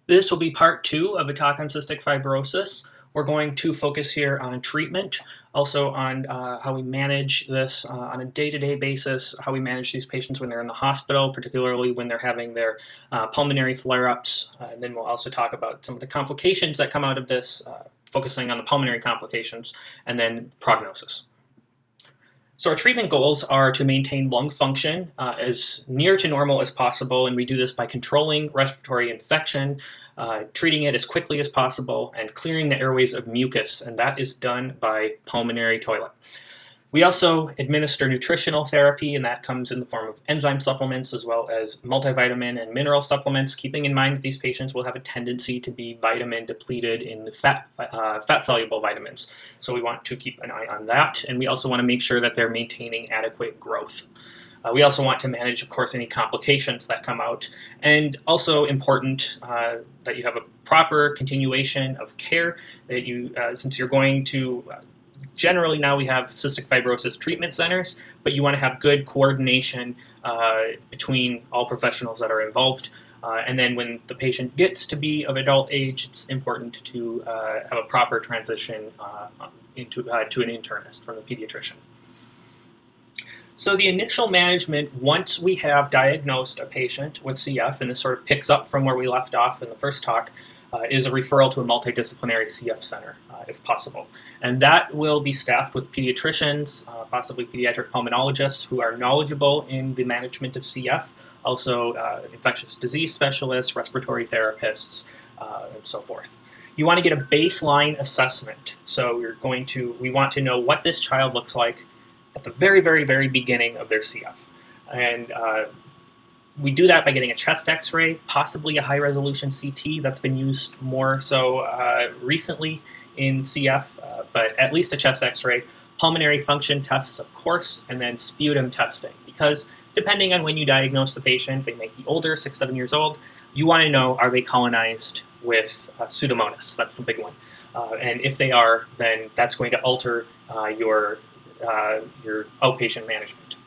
This will be part 2 of a talk on cystic fibrosis. We're going to focus here on treatment, also on how we manage this on a day-to-day basis, how we manage these patients when they're in the hospital, particularly when they're having their pulmonary flare-ups. And then we'll also talk about some of the complications that come out of this, focusing on the pulmonary complications, and then prognosis. So our treatment goals are to maintain lung function as near to normal as possible, and we do this by controlling respiratory infection, treating it as quickly as possible, and clearing the airways of mucus, and that is done by pulmonary toilet. We also administer nutritional therapy, and that comes in the form of enzyme supplements as well as multivitamin and mineral supplements, keeping in mind that these patients will have a tendency to be vitamin depleted in the fat-soluble vitamins. So we want to keep an eye on that, and we also want to make sure that they're maintaining adequate growth. We also want to manage, of course, any complications that come out, and also important that you have a proper continuation of care, that you, since you're going to generally now we have cystic fibrosis treatment centers, but you want to have good coordination between all professionals that are involved. And then when the patient gets to be of adult age, it's important to have a proper transition to an internist from the pediatrician. So the initial management, once we have diagnosed a patient with CF, and this sort of picks up from where we left off in the first talk, is a referral to a multidisciplinary CF center, if possible. And that will be staffed with pediatricians, possibly pediatric pulmonologists who are knowledgeable in the management of CF, also infectious disease specialists, respiratory therapists, and so forth. You want to get a baseline assessment. So we want to know what this child looks like at the very, very, very beginning of their CF. And we do that by getting a chest x-ray, possibly a high-resolution CT. That's been used more so recently in CF, but at least a chest x-ray, pulmonary function tests, of course, and then sputum testing. Because depending on when you diagnose the patient, they may be older, 6, 7 years old, you want to know, are they colonized with Pseudomonas? That's the big one. And if they are, then that's going to alter your outpatient management.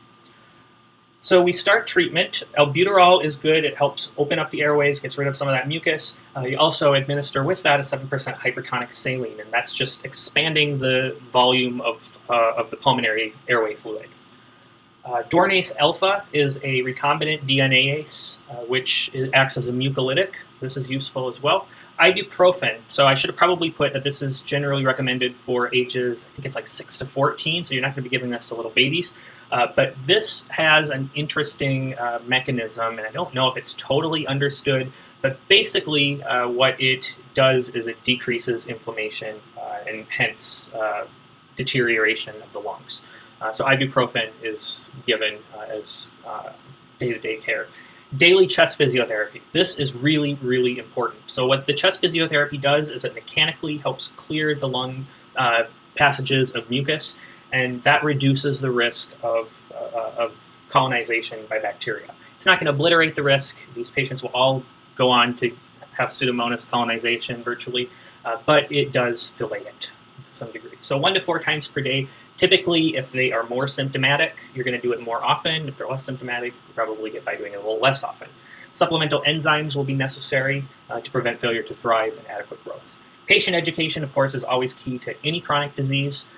So we start treatment. Albuterol is good. It helps open up the airways, gets rid of some of that mucus. You also administer with that a 7% hypertonic saline, and that's just expanding the volume of the pulmonary airway fluid. Dornase alpha is a recombinant DNase, which acts as a mucolytic. This is useful as well. Ibuprofen. So I should have probably put that this is generally recommended for ages, I think it's like 6 to 14, so you're not going to be giving this to little babies. But this has an interesting mechanism, and I don't know if it's totally understood, but basically what it does is it decreases inflammation and hence deterioration of the lungs. So ibuprofen is given as day-to-day care. Daily chest physiotherapy. This is really, really important. So what the chest physiotherapy does is it mechanically helps clear the lung passages of mucus, and that reduces the risk of colonization by bacteria. It's not going to obliterate the risk. These patients will all go on to have Pseudomonas colonization virtually, but it does delay it to some degree. So 1 to 4 times per day. Typically, if they are more symptomatic, you're going to do it more often. If they're less symptomatic, you probably get by doing it a little less often. Supplemental enzymes will be necessary to prevent failure to thrive and adequate growth. Patient education, of course, is always key to any chronic disease.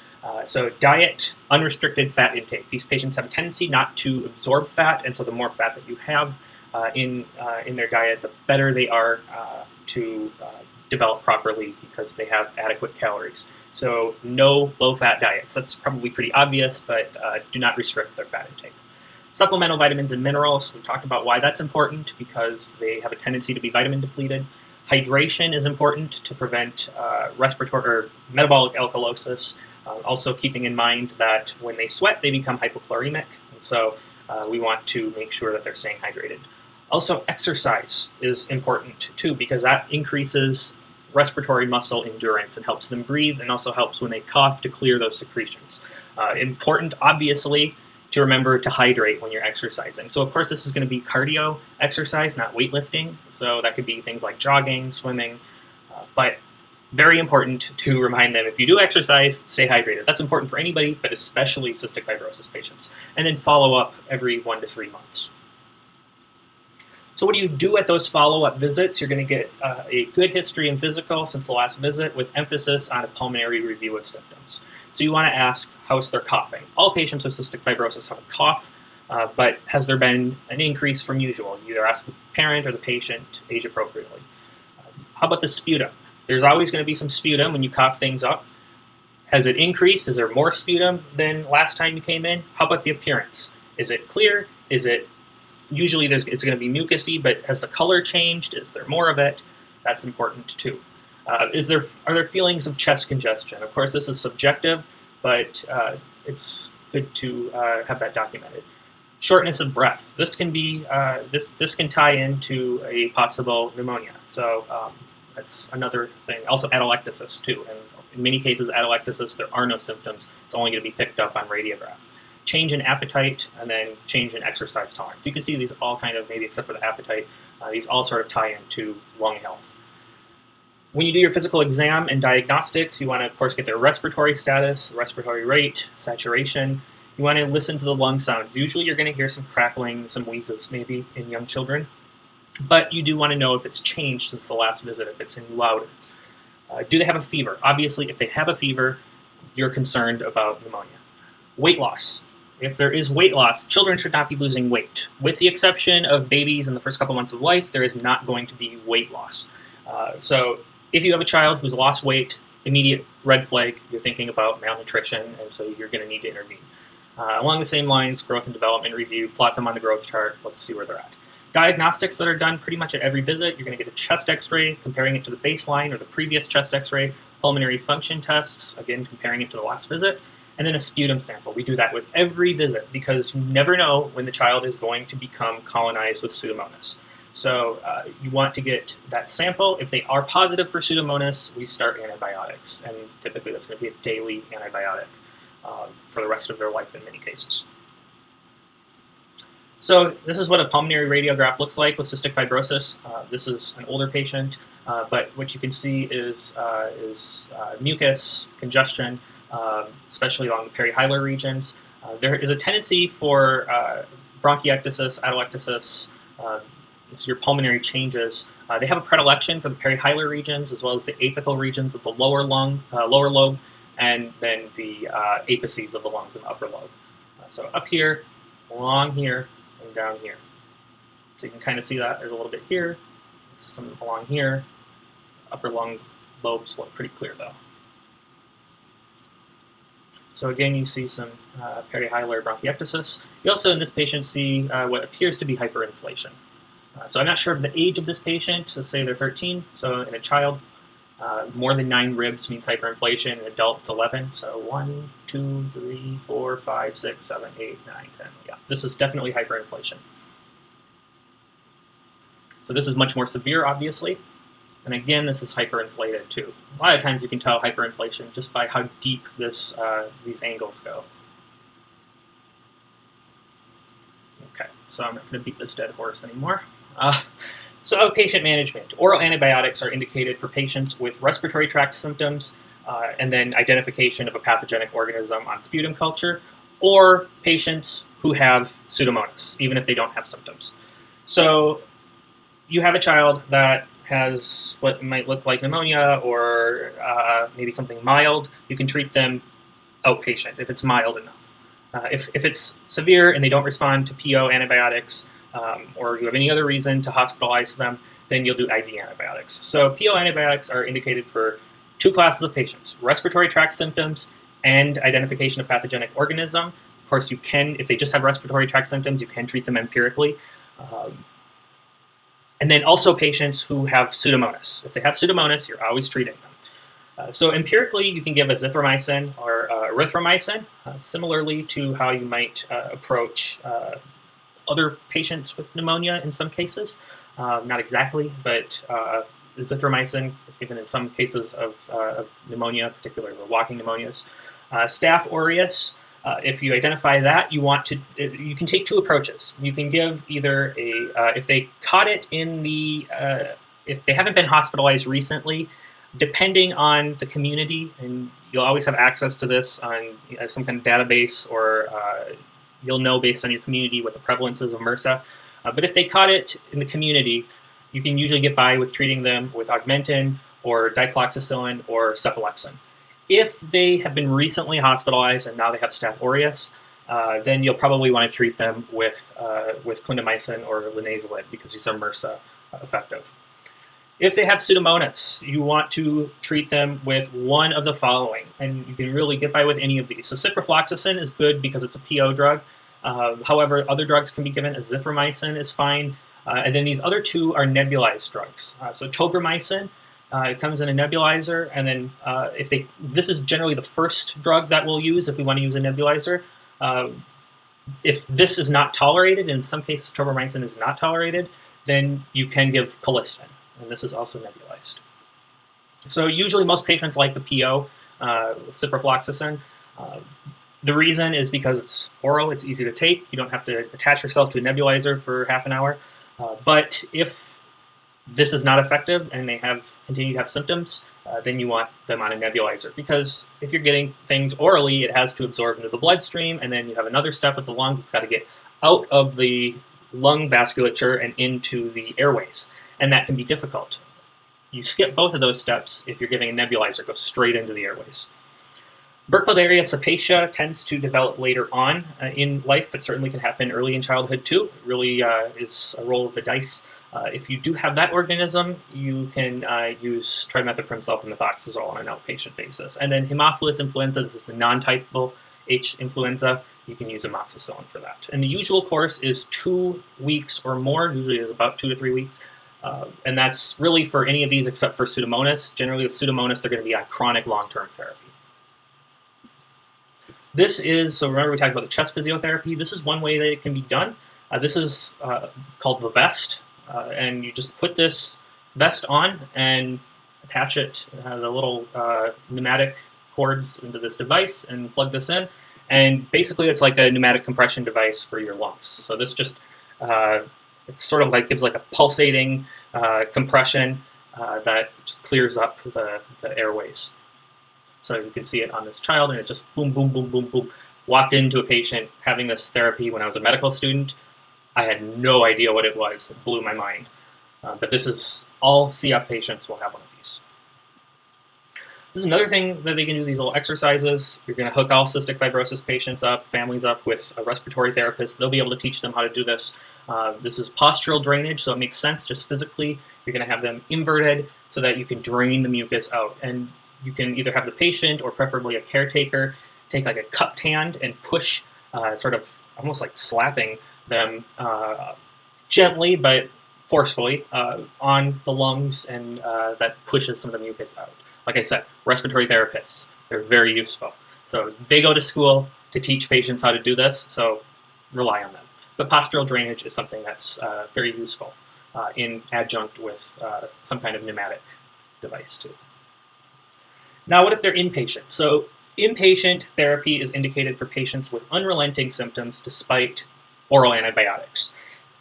So diet, unrestricted fat intake. These patients have a tendency not to absorb fat, and so the more fat that you have in their diet, the better they are to develop properly because they have adequate calories. So no low-fat diets. That's probably pretty obvious, but do not restrict their fat intake. Supplemental vitamins and minerals. We talked about why that's important because they have a tendency to be vitamin depleted. Hydration is important to prevent respiratory or metabolic alkalosis. Also keeping in mind that when they sweat, they become hypochloremic, and so we want to make sure that they're staying hydrated. Also, exercise is important too because that increases respiratory muscle endurance and helps them breathe, and also helps when they cough to clear those secretions. Important, obviously, to remember to hydrate when you're exercising. So of course this is going to be cardio exercise, not weightlifting. So that could be things like jogging, swimming, but very important to remind them, if you do exercise, stay hydrated. That's important for anybody, but especially cystic fibrosis patients. And then follow up every 1 to 3 months. So what do you do at those follow-up visits? You're going to get a good history and physical since the last visit with emphasis on a pulmonary review of symptoms. So you want to ask, how's their coughing? All patients with cystic fibrosis have a cough, but has there been an increase from usual? You either ask the parent or the patient age appropriately. How about the sputum? There's always going to be some sputum when you cough things up. Has it increased? Is there more sputum than last time you came in? How about the appearance? Is it clear? Is it usually it's going to be mucousy, but has the color changed? Is there more of it? That's important too. Are there feelings of chest congestion? Of course, this is subjective, but it's good to have that documented. Shortness of breath. This can be this can tie into a possible pneumonia. So that's another thing. Also, atelectasis too. And in many cases, atelectasis, there are no symptoms. It's only going to be picked up on radiograph. Change in appetite, and then change in exercise tolerance. You can see these all kind of, maybe except for the appetite, these all sort of tie into lung health. When you do your physical exam and diagnostics, you want to, of course, get their respiratory status, respiratory rate, saturation. You want to listen to the lung sounds. Usually you're going to hear some crackling, some wheezes maybe in young children, but you do want to know if it's changed since the last visit, if it's any louder. Do they have a fever? Obviously, if they have a fever, you're concerned about pneumonia. Weight loss. If there is weight loss, children should not be losing weight. With the exception of babies in the first couple months of life, there is not going to be weight loss. So if you have a child who's lost weight, immediate red flag, you're thinking about malnutrition, and so you're going to need to intervene. Along the same lines, growth and development review, plot them on the growth chart, let's see where they're at. Diagnostics that are done pretty much at every visit, you're going to get a chest x-ray, comparing it to the baseline or the previous chest x-ray, pulmonary function tests, again, comparing it to the last visit, and then a sputum sample. We do that with every visit because you never know when the child is going to become colonized with Pseudomonas. So you want to get that sample. If they are positive for Pseudomonas, we start antibiotics, and typically that's going to be a daily antibiotic for the rest of their life in many cases. So this is what a pulmonary radiograph looks like with cystic fibrosis. This is an older patient, but what you can see is mucus, congestion, especially along the perihilar regions. There is a tendency for bronchiectasis, atelectasis, so your pulmonary changes. They have a predilection for the perihilar regions as well as the apical regions of the lower lobe, and then the apices of the lungs and upper lobe. So up here, along here, and down here. So you can kind of see that there's a little bit here, some along here. Upper lung lobes look pretty clear though. So again, you see some perihilar bronchiectasis. You also in this patient see what appears to be hyperinflation. So I'm not sure of the age of this patient. Let's say they're 13. So in a child, more than 9 ribs means hyperinflation. In an adult, it's 11. So 1, 2, 3, 4, 5, 6, 7, 8, 9, 10. Yeah, this is definitely hyperinflation. So this is much more severe, obviously. And again, this is hyperinflated too. A lot of times you can tell hyperinflation just by how deep these angles go. Okay, so I'm not going to beat this dead horse anymore. So outpatient management. Oral antibiotics are indicated for patients with respiratory tract symptoms and then identification of a pathogenic organism on sputum culture, or patients who have Pseudomonas, even if they don't have symptoms. So you have a child that has what might look like pneumonia or maybe something mild, you can treat them outpatient if it's mild enough. If it's severe and they don't respond to PO antibiotics, or you have any other reason to hospitalize them, then you'll do IV antibiotics. So PO antibiotics are indicated for 2 classes of patients: respiratory tract symptoms and identification of pathogenic organism. Of course, you can, if they just have respiratory tract symptoms, you can treat them empirically. And then also patients who have Pseudomonas. If they have Pseudomonas, you're always treating them. So empirically, you can give azithromycin or erythromycin, similarly to how you might approach other patients with pneumonia in some cases. Not exactly, but azithromycin is given in some cases of pneumonia, particularly the walking pneumonias. Staph aureus, if you identify that, you can take 2 approaches. You can give either if they caught it in if they haven't been hospitalized recently, depending on the community, and you'll always have access to this on some kind of database, or you'll know based on your community what the prevalence is of MRSA. But if they caught it in the community, you can usually get by with treating them with augmentin or dicloxacillin or cephalexin. If they have been recently hospitalized and now they have Staph aureus, then you'll probably want to treat them with clindamycin or linezolid because these are MRSA effective. If they have Pseudomonas, you want to treat them with one of the following, and you can really get by with any of these. So ciprofloxacin is good because it's a PO drug. However, other drugs can be given. Azithromycin is fine. And then these other two are nebulized drugs. So tobramycin, it comes in a nebulizer, and then this is generally the first drug that we'll use if we want to use a nebulizer. If this is not tolerated, and in some cases tobramycin is not tolerated, then you can give colistin, and this is also nebulized. So usually most patients like the PO, ciprofloxacin. The reason is because it's oral, it's easy to take, you don't have to attach yourself to a nebulizer for half an hour. But if this is not effective and they continue to have symptoms, then you want them on a nebulizer, because if you're getting things orally, it has to absorb into the bloodstream, and then you have another step with the lungs. It's got to get out of the lung vasculature and into the airways, and that can be difficult. You skip both of those steps if you're giving a nebulizer, go straight into the airways. Burkholderia cepacia tends to develop later on in life, but certainly can happen early in childhood too. It really is a roll of the dice. If you do have that organism, you can use trimethoprim sulfamethoxazole on an outpatient basis. And then Haemophilus influenza, this is the non-typal H influenza, you can use amoxicillin for that. And the usual course is 2 weeks or more, usually is about 2 to 3 weeks. And that's really for any of these except for Pseudomonas. Generally with Pseudomonas, they're going to be on chronic long-term therapy. This is, so remember we talked about the chest physiotherapy. This is one way that it can be done. This is called the vest, and you just put this vest on and attach it, the little pneumatic cords into this device, and plug this in. And basically it's like a pneumatic compression device for your lungs. So this just, it's sort of like, gives like a pulsating compression that just clears up the airways. So you can see it on this child, and it's just boom, boom, boom, boom, boom. Walked into a patient having this therapy when I was a medical student. I had no idea what it was. It blew my mind. But this is, all CF patients will have one of these. This is another thing that they can do, these little exercises. You're going to hook all cystic fibrosis patients up, families up with a respiratory therapist. They'll be able to teach them how to do this. This is postural drainage, so it makes sense just physically. You're going to have them inverted so that you can drain the mucus out. And you can either have the patient or preferably a caretaker take like a cupped hand and push, sort of almost like slapping them gently but forcefully on the lungs, and that pushes some of the mucus out. Like I said, respiratory therapists, they're very useful. So they go to school to teach patients how to do this, so rely on them. But postural drainage is something that's very useful in adjunct with some kind of pneumatic device too. Now, what if they're inpatient? So inpatient therapy is indicated for patients with unrelenting symptoms despite oral antibiotics.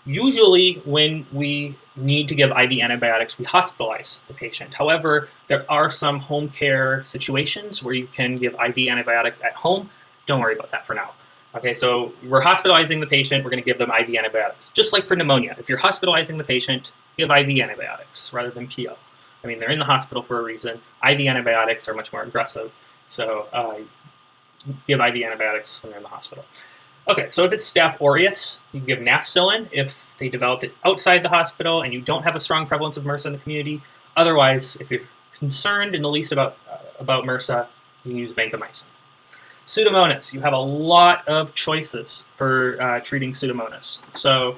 Usually when we need to give IV antibiotics, we hospitalize the patient. However, there are some home care situations where you can give IV antibiotics at home. Don't worry about that for now. Okay, so we're hospitalizing the patient, we're going to give them IV antibiotics. Just like for pneumonia, if you're hospitalizing the patient, give IV antibiotics rather than PO. I mean, they're in the hospital for a reason. IV antibiotics are much more aggressive, so give IV antibiotics when they're in the hospital. Okay, so if it's Staph aureus, you can give nafcillin if they developed it outside the hospital and you don't have a strong prevalence of MRSA in the community. Otherwise, if you're concerned in the least about MRSA, you can use vancomycin. Pseudomonas, you have a lot of choices for treating Pseudomonas. So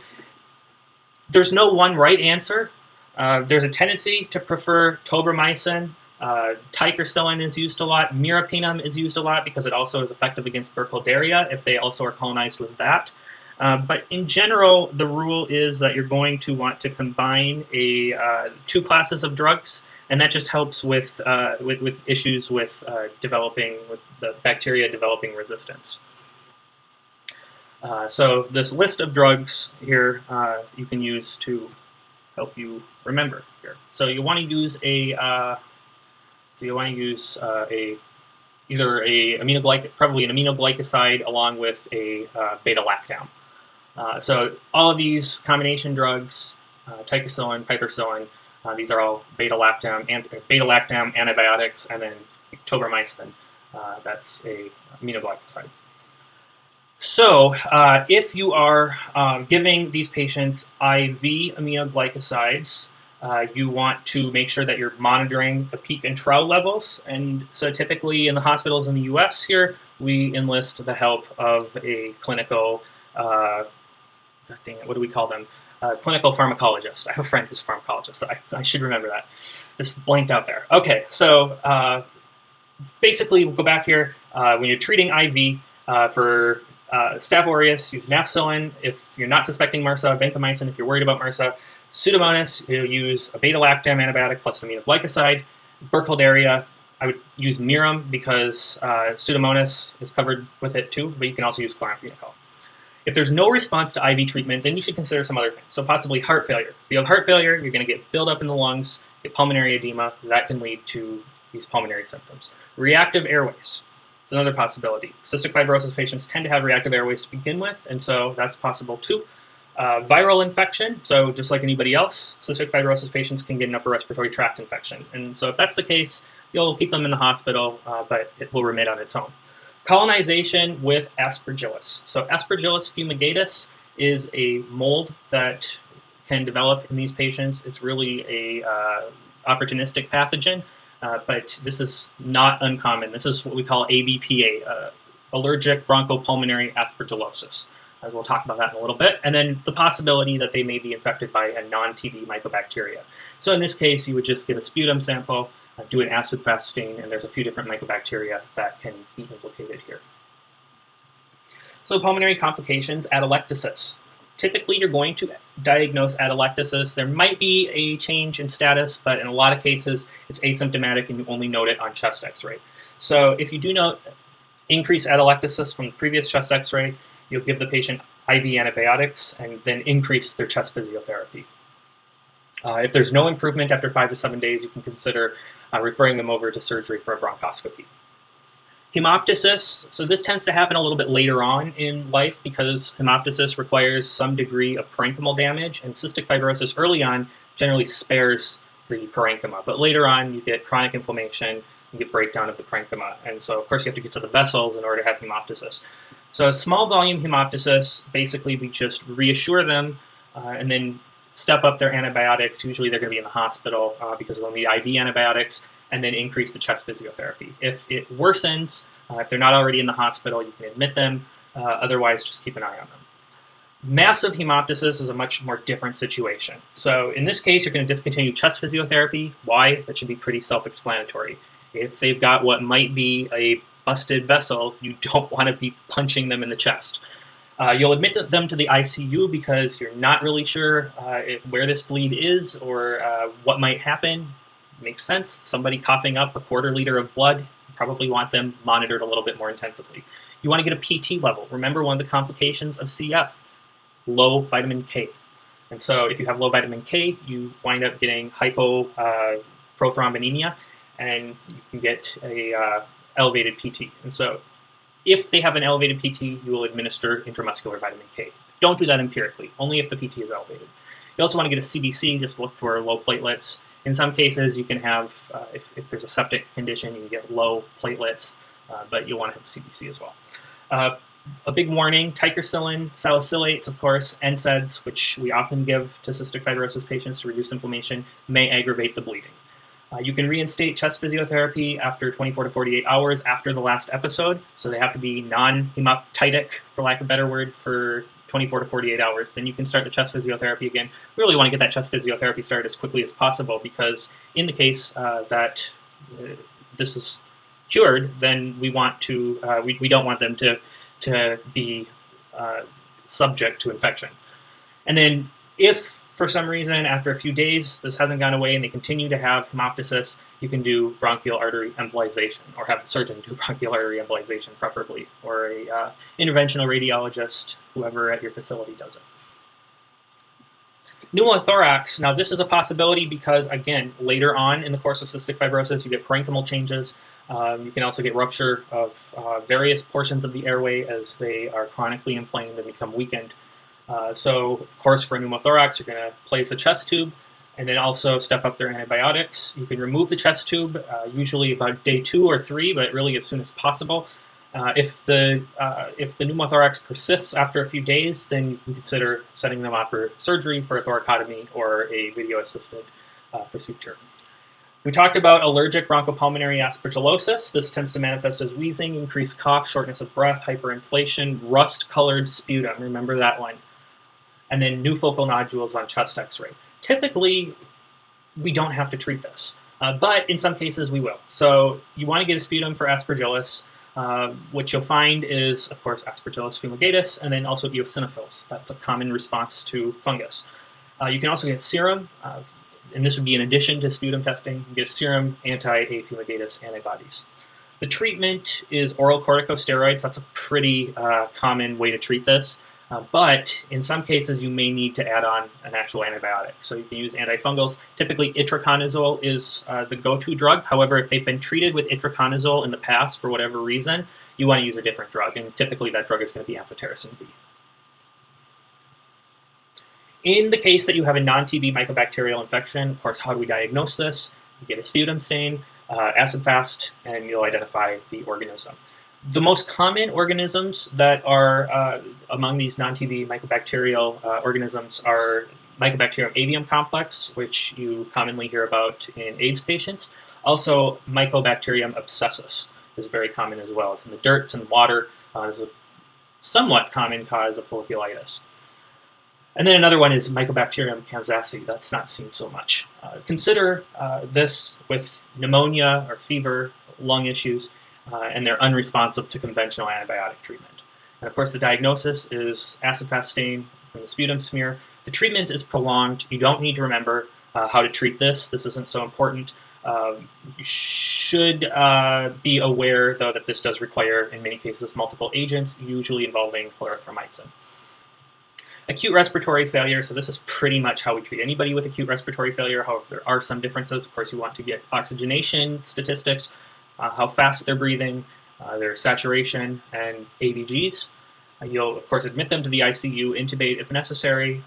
there's no one right answer. There's a tendency to prefer tobramycin. Ticarcillin is used a lot. Meropenem is used a lot because it also is effective against Burkholderia if they also are colonized with that. But in general, the rule is that you're going to want to combine two classes of drugs, and that just helps with issues with with the bacteria developing resistance. So this list of drugs here you can use to help you remember here. So you want to use probably an aminoglycoside along with a beta-lactam. So all of these combination drugs, ticracillin, piperacillin, these are all beta-lactam antibiotics, and then tobramycin. That's a aminoglycoside. So if you are giving these patients IV aminoglycosides, you want to make sure that you're monitoring the peak and trough levels. And so typically in the hospitals in the US here, we enlist the help of a clinical, what do we call them? Clinical pharmacologist. I have a friend who's a pharmacologist, so I should remember that. Just blanked out there. Okay, so basically we'll go back here. When you're treating IV for Staph aureus, use nafcillin. If you're not suspecting MRSA, vancomycin if you're worried about MRSA. Pseudomonas, you'll use a beta-lactam antibiotic plus aminoglycoside. Burkholderia, I would use Mirum because Pseudomonas is covered with it too, but you can also use chloramphenicol. If there's no response to IV treatment, then you should consider some other things. So possibly heart failure. If you have heart failure, you're going to get buildup in the lungs, get pulmonary edema. That can lead to these pulmonary symptoms. Reactive airways. It's another possibility. Cystic fibrosis patients tend to have reactive airways to begin with, and so that's possible too. Viral infection, so just like anybody else, cystic fibrosis patients can get an upper respiratory tract infection. And so if that's the case, you'll keep them in the hospital, but it will remit on its own. Colonization with Aspergillus. So Aspergillus fumigatus is a mold that can develop in these patients. It's really a opportunistic pathogen, but this is not uncommon. This is what we call ABPA, allergic bronchopulmonary aspergillosis. We'll talk about that in a little bit. And then the possibility that they may be infected by a non-TB mycobacteria. So in this case, you would just get a sputum sample, do an acid fast stain, and there's a few different mycobacteria that can be implicated here. So pulmonary complications, atelectasis. Typically, you're going to diagnose atelectasis. There might be a change in status, but in a lot of cases, it's asymptomatic and you only note it on chest x-ray. So if you do note increased atelectasis from the previous chest x-ray, you'll give the patient IV antibiotics and then increase their chest physiotherapy. If there's no improvement after 5 to 7 days, you can consider referring them over to surgery for a bronchoscopy. Hemoptysis, so this tends to happen a little bit later on in life because hemoptysis requires some degree of parenchymal damage, and cystic fibrosis early on generally spares the parenchyma, but later on you get chronic inflammation, you get breakdown of the parenchyma, and so of course you have to get to the vessels in order to have hemoptysis. So a small volume hemoptysis, basically we just reassure them and then step up their antibiotics. Usually they're going to be in the hospital because they'll need IV antibiotics, and then increase the chest physiotherapy. If it worsens, if they're not already in the hospital, you can admit them. Otherwise, just keep an eye on them. Massive hemoptysis is a much more different situation. So in this case, you're going to discontinue chest physiotherapy. Why? That should be pretty self-explanatory. If they've got what might be a busted vessel, you don't want to be punching them in the chest. You'll admit them to the ICU because you're not really sure where this bleed is or what might happen. Makes sense. Somebody coughing up a quarter liter of blood, you probably want them monitored a little bit more intensively. You want to get a PT level. Remember, one of the complications of CF, low vitamin K. And so if you have low vitamin K, you wind up getting hypoprothrombemia, and you can get a elevated PT. And so if they have an elevated PT, you will administer intramuscular vitamin K. Don't do that empirically, only if the PT is elevated. You also want to get a CBC, just look for low platelets. In some cases, you can have, if there's a septic condition, you can get low platelets, but you'll want to have CBC as well. A big warning, ticracillin, salicylates, of course, NSAIDs, which we often give to cystic fibrosis patients to reduce inflammation, may aggravate the bleeding. You can reinstate chest physiotherapy after 24 to 48 hours after the last episode, so they have to be non-hemoptytic, for lack of a better word, for 24 to 48 hours. Then you can start the chest physiotherapy again. We really want to get that chest physiotherapy started as quickly as possible because in the case that this is cured, then we want to we don't want them to be subject to infection. And then if for some reason, after a few days, this hasn't gone away and they continue to have hemoptysis, you can do bronchial artery embolization, or have the surgeon do bronchial artery embolization, preferably, or a interventional radiologist, whoever at your facility does it. Pneumothorax. Now, this is a possibility because, again, later on in the course of cystic fibrosis, you get parenchymal changes. You can also get rupture of various portions of the airway as they are chronically inflamed and become weakened. So, of course, for a pneumothorax, you're going to place a chest tube and then also step up their antibiotics. You can remove the chest tube, usually about day 2 or 3, but really as soon as possible. If the pneumothorax persists after a few days, then you can consider setting them up for surgery for a thoracotomy or a video-assisted procedure. We talked about allergic bronchopulmonary aspergillosis. This tends to manifest as wheezing, increased cough, shortness of breath, hyperinflation, rust-colored sputum. Remember that one. And then new focal nodules on chest x-ray. Typically, we don't have to treat this, but in some cases we will. So you want to get a sputum for aspergillus. What you'll find is, of course, Aspergillus fumigatus, and then also eosinophils. That's a common response to fungus. You can also get serum, and this would be in addition to sputum testing. You can get serum anti-A fumigatus antibodies. The treatment is oral corticosteroids. That's a pretty common way to treat this. But in some cases, you may need to add on an actual antibiotic. So you can use antifungals. Typically, itraconazole is the go-to drug. However, if they've been treated with itraconazole in the past for whatever reason, you want to use a different drug. And typically, that drug is going to be amphotericin B. In the case that you have a non-TB mycobacterial infection, of course, how do we diagnose this? You get a sputum stain, acid fast, and you'll identify the organism. The most common organisms that are among these non-TB mycobacterial organisms are Mycobacterium avium complex, which you commonly hear about in AIDS patients. Also, Mycobacterium abscessus is very common as well. It's in the dirt, it's in the water. It's a somewhat common cause of folliculitis. And then another one is Mycobacterium kansasi. That's not seen so much. Consider this with pneumonia or fever, lung issues, and they're unresponsive to conventional antibiotic treatment. And of course, the diagnosis is acid fast stain from the sputum smear. The treatment is prolonged. You don't need to remember how to treat this. This isn't so important. You should be aware, though, that this does require, in many cases, multiple agents, usually involving clarithromycin. Acute respiratory failure, so this is pretty much how we treat anybody with acute respiratory failure. However, there are some differences. Of course, you want to get oxygenation statistics, how fast they're breathing, their saturation, and ABGs. You'll, of course, admit them to the ICU, intubate if necessary.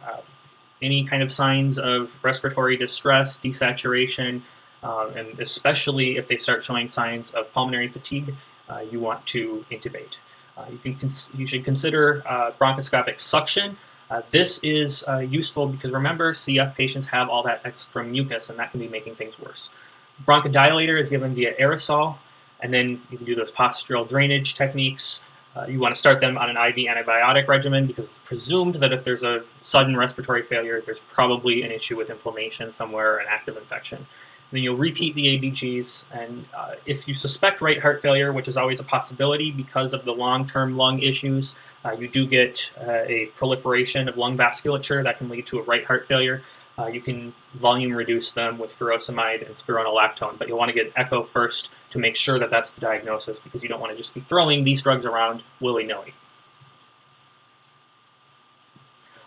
Any kind of signs of respiratory distress, desaturation, and especially if they start showing signs of pulmonary fatigue, you want to intubate. You should consider bronchoscopic suction. This is useful because, remember, CF patients have all that extra mucus, and that can be making things worse. Bronchodilator is given via aerosol, and then you can do those postural drainage techniques. You want to start them on an IV antibiotic regimen because it's presumed that if there's a sudden respiratory failure, there's probably an issue with inflammation somewhere, an active infection. And then you'll repeat the ABGs, and if you suspect right heart failure, which is always a possibility because of the long-term lung issues, you do get a proliferation of lung vasculature that can lead to a right heart failure. You can volume reduce them with furosemide and spironolactone, but you'll want to get an echo first to make sure that that's the diagnosis because you don't want to just be throwing these drugs around willy-nilly.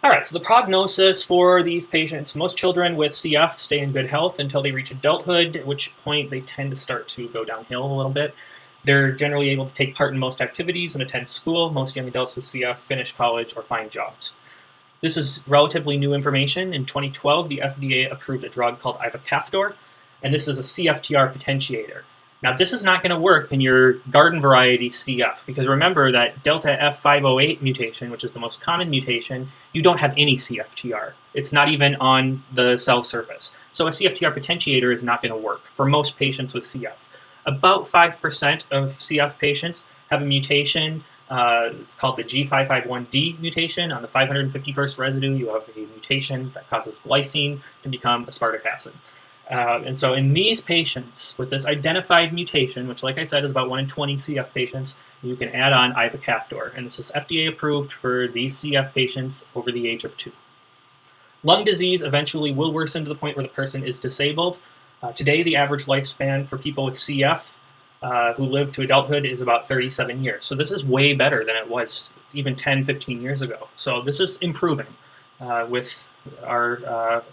All right, so the prognosis for these patients, most children with CF stay in good health until they reach adulthood, at which point they tend to start to go downhill a little bit. They're generally able to take part in most activities and attend school. Most young adults with CF finish college or find jobs. This is relatively new information. In 2012, the FDA approved a drug called ivacaftor, and this is a CFTR potentiator. Now, this is not going to work in your garden variety CF, because remember that delta F508 mutation, which is the most common mutation, you don't have any CFTR. It's not even on the cell surface. So a CFTR potentiator is not going to work for most patients with CF. About 5% of CF patients have a mutation. It's called the G551D mutation. On the 551st residue, you have a mutation that causes glycine to become aspartic acid. And so in these patients with this identified mutation, which like I said is about 1 in 20 CF patients, you can add on ivacaftor. And this is FDA approved for these CF patients over the age of 2. Lung disease eventually will worsen to the point where the person is disabled. Today, the average lifespan for people with CF who live to adulthood is about 37 years. So this is way better than it was even 10, 15 years ago. So this is improving with our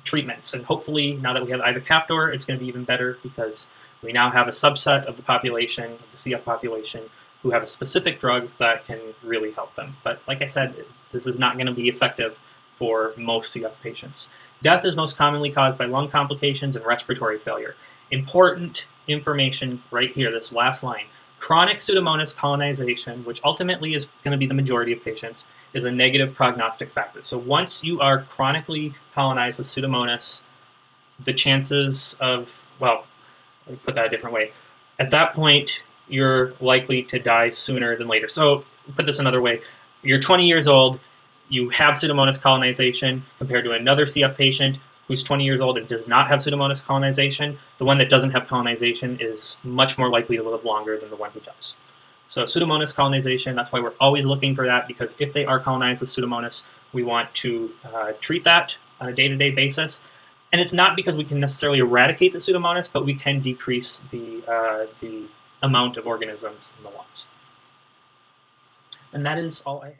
treatments. And hopefully, now that we have ivacaftor, it's going to be even better because we now have a subset of the population, of the CF population, who have a specific drug that can really help them. But like I said, this is not going to be effective for most CF patients. Death is most commonly caused by lung complications and respiratory failure. Important information right here, this last line. Chronic Pseudomonas colonization, which ultimately is going to be the majority of patients, is a negative prognostic factor. So once you are chronically colonized with Pseudomonas, the chances of, well, let me put that a different way. At that point, you're likely to die sooner than later. So put this another way. You're 20 years old, you have Pseudomonas colonization compared to another CF patient who's 20 years old and does not have Pseudomonas colonization. The one that doesn't have colonization is much more likely to live longer than the one who does. So Pseudomonas colonization, that's why we're always looking for that, because if they are colonized with Pseudomonas, we want to treat that on a day-to-day basis. And it's not because we can necessarily eradicate the Pseudomonas, but we can decrease the amount of organisms in the lungs. And that is all I have.